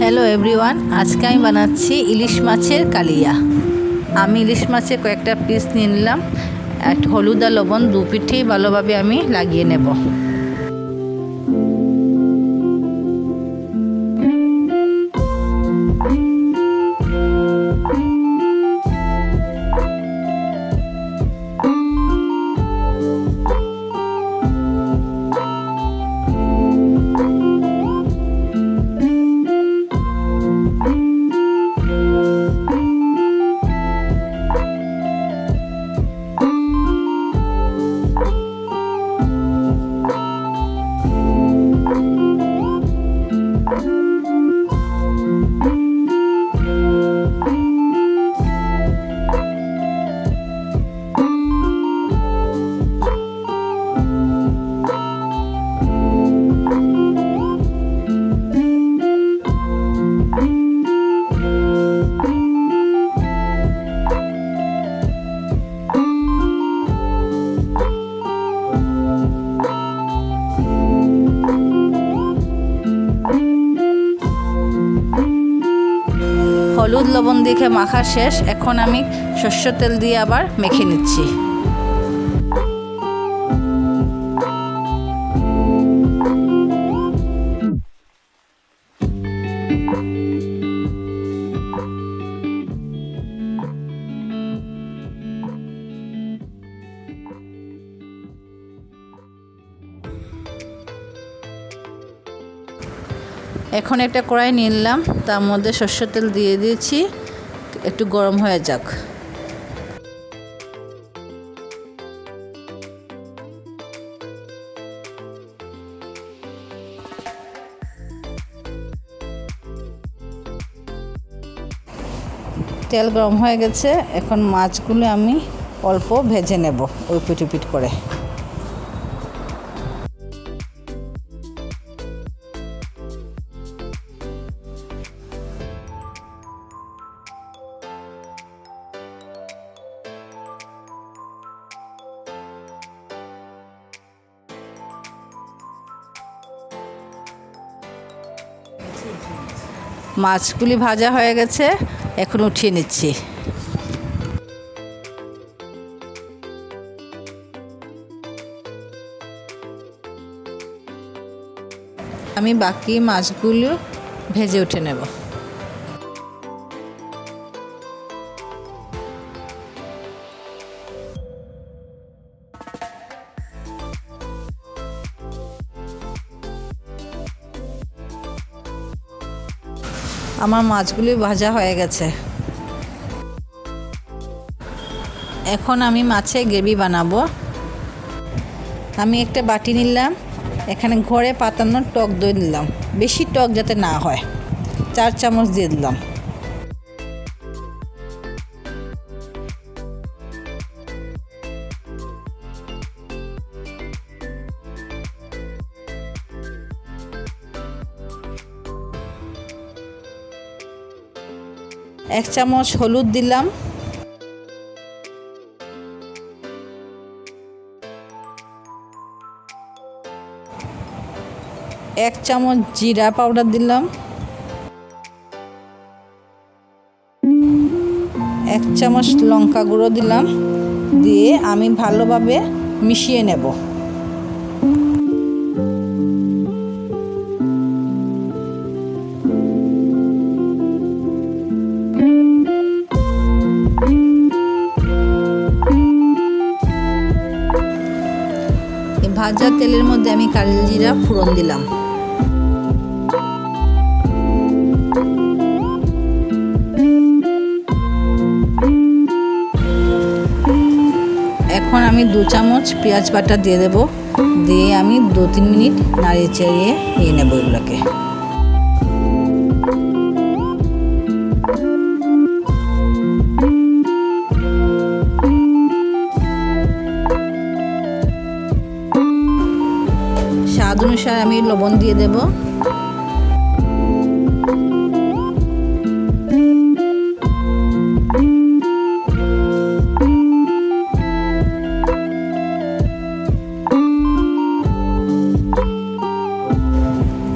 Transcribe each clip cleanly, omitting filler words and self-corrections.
Hello everyone, আজকে আমি বানাচ্ছি ইলিশ মাছের কালিয়া। আমি ইলিশ মাছের কয়েকটা পিস নিয়ে নিলাম। একটু হলুদ আর লবণ দু পিঠেই ভালোভাবে আমি লাগিয়ে নেব। হলুদ লবণ দিয়ে মাখা শেষ। এখন আমি সরষের তেল দিয়ে আবার মেখে নিচ্ছি। এখন একটা কড়াই নিলাম, তার মধ্যে সরষের তেল দিয়ে দিয়েছি, একটু গরম হয়ে যাক। তেল গরম হয়ে গেছে, এখন মাছগুলো আমি অল্প ভেজে নেব ওই পিট করে। মাছগুলি ভাজা হয়ে গেছে, এখন উঠিয়ে নিচ্ছি। আমি বাকি মাছগুলো ভেজে উঠে নেব। আমার মাছগুলি ভাজা হয়ে গেছে। এখন আমি মাছের গ্রেভি বানাবো। আমি একটা বাটি নিলাম, এখানে ঘরে পাতানো টক দই দিলাম, বেশি টক যাতে না হয়, 4 চামচ দিয়ে দিলাম। এক চামচ হলুদ দিলাম, 1 চামচ জিরা পাউডার দিলাম, 1 চামচ লঙ্কা গুঁড়ো দিলাম, দিয়ে আমি ভালোভাবে মিশিয়ে নেব। ভাজা তেলের মধ্যে আমি কালিয়া জিরা ফোড়ন দিলাম। এখন আমি 2 চামচ পেঁয়াজ বাটা দিয়ে দেব, দিয়ে আমি 2-3 মিনিট নাড়িয়ে চাড়িয়ে নিয়ে নেব এগুলোকে। স্বাদ অনুসারে আমি লবণ দিয়ে দেব।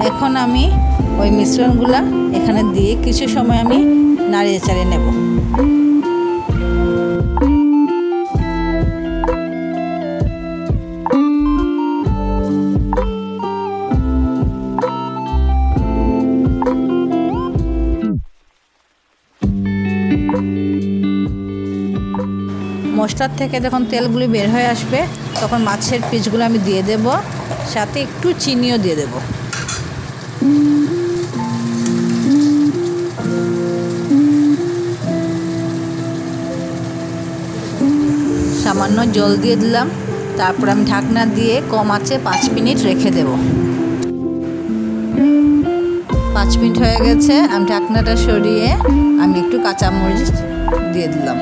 এখন আমি ওই মিশ্রণগুলো এখানে দিয়ে কিছু সময় আমি নাড়িয়ে চাড়িয়ে নেব। মশলার থেকে যখন তেলগুলি বের হয়ে আসবে তখন মাছের পিসগুলো আমি দিয়ে দেব, সাথে একটু চিনিও দিয়ে দেব। সামান্য জল দিয়ে দিলাম, তারপর আমি ঢাকনা দিয়ে কম আঁচে 5 মিনিট রেখে দেব। 5 মিনিট হয়ে গেছে, আমি ঢাকনাটা সরিয়ে আমি একটু কাঁচামরিচ দিয়ে দিলাম।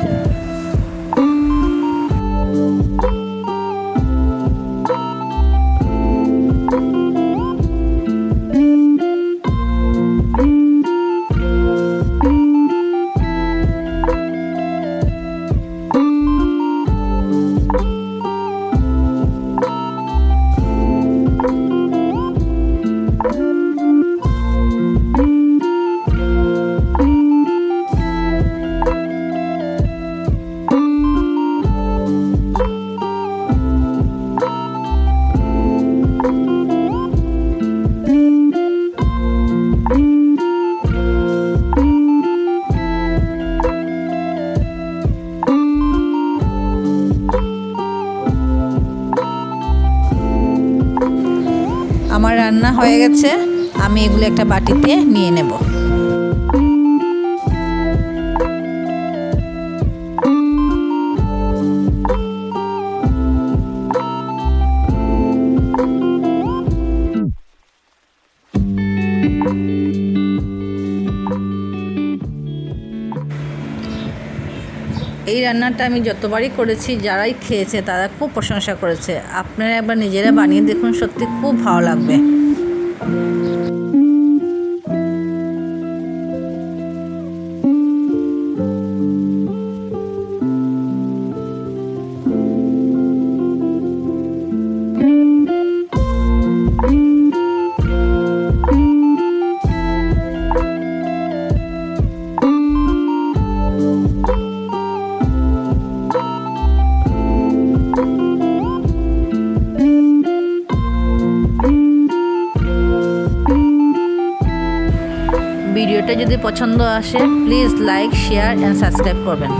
আমার রান্না হয়ে গেছে, আমি এগুলো একটা বাটিতে নিয়ে নেব। এই রান্নাটা আমি যতবারই করেছি, যারাই খেয়েছে তারা খুব প্রশংসা করেছে। আপনারা একবার নিজেরা বানিয়ে দেখুন, সত্যি খুব ভালো লাগবে। ভিডিওটা যদি পছন্দ আসে please like, share and subscribe করবেন।